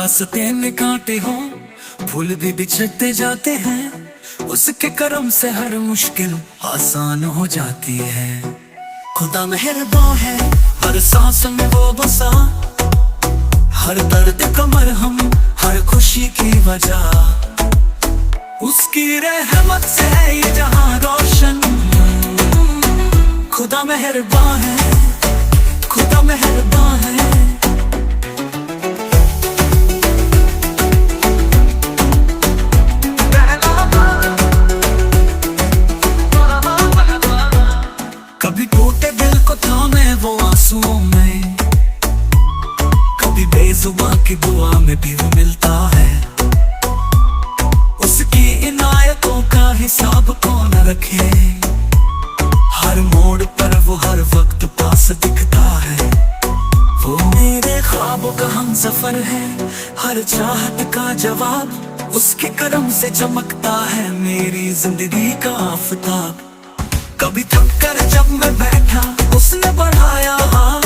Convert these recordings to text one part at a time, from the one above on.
रास्ते में कांटे हो, फूल भी बिछड़ते जाते हैं, उसके करम से हर मुश्किल आसान हो जाती है। खुदा मेहरबान है, हर सांस में वो बसा, हर दर्द का मरहम, हर खुशी की वजह। उसकी रहमत से है ये जहां रोशन। खुदा मेहरबान है, खुदा मेहरबान है। कभी टूटे दिल को थामे वो आंसुओं में, कभी बेजुबान की दुआ में भी वो मिलता है। उसकी इनायतों का हिसाब कौन रखे, हर मोड़ पर वो हर वक्त पास दिखता है। वो मेरे ख्वाबों का हमसफर है, हर चाहत का जवाब, उसके करम से चमकता है मेरी जिंदगी का आफताब। कभी थक कर जब मैं बैठा उसने बढ़ाया हाथ,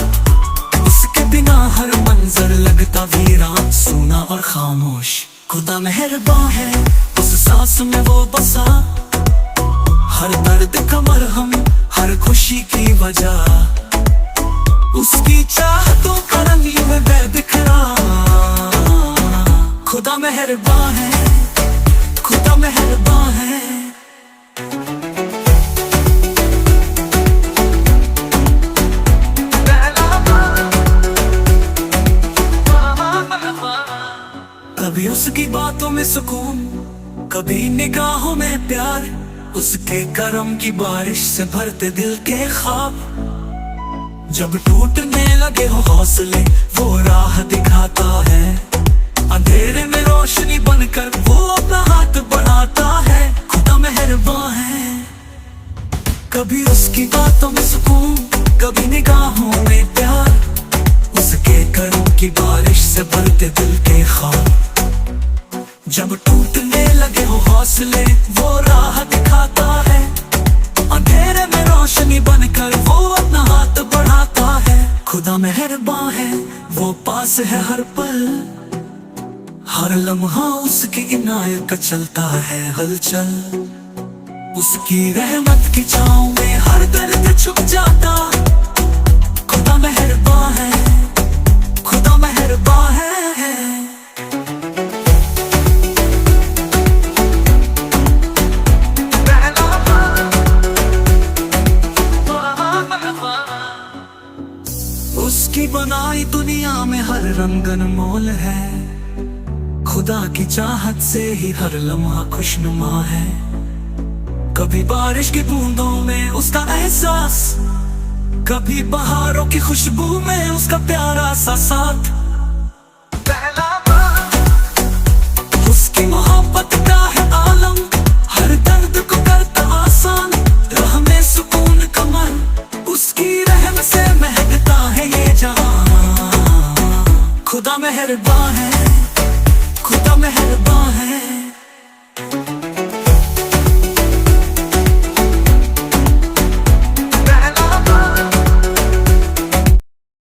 उसके बिना हर मंजर लगता वीरान, सूना और खामोश। खुदा मेहरबान है, उस सांस में वो बसा, हर दर्द का मरहम, हर खुशी की वजह। उसकी चाहतों का रंग यूं बेबिखरा। खुदा मेहरबान है, खुदा मेहरबान है। कभी उसकी बातों में सुकून, कभी निगाहों में प्यार, उसके करम की बारिश से भरते दिल के ख्वाब। जब टूटने लगे हो हौसले वो राह दिखाता है, अंधेरे में रोशनी बनकर वो अपना हाथ बढ़ाता है। खुदा मेहरबान है, कभी उसकी बातों में सुकून, कभी निगाहों में प्यार, उसके करम की बारिश से भरते दिल के ख्वाब। जब टूटने लगे हो हौसले वो राह दिखाता है, अंधेरे में रोशनी बनकर वो अपना हाथ बढ़ाता है। खुदा मेहरबान है, वो पास है हर पल, हर लम्हा उसकी इनायत का चलता है हलचल। उसकी रहमत की छाँव में हर दर्द छुप जाता। खुदा मेहरबान है, खुदा मेहरबान है। उसकी बनाई दुनिया में हर रंग अनमोल है, खुदा की चाहत से ही हर लम्हा खुशनुमा है। कभी बारिश की बूंदों में उसका एहसास, कभी बहारों की खुशबू में उसका प्यारा सा साथ। उसकी मोहब्बत का है आलम, हर दर्द को करता आसान, राह में सुकून कमर, उसकी रहम से महकता है ये जहां। खुदा मेहरबान है,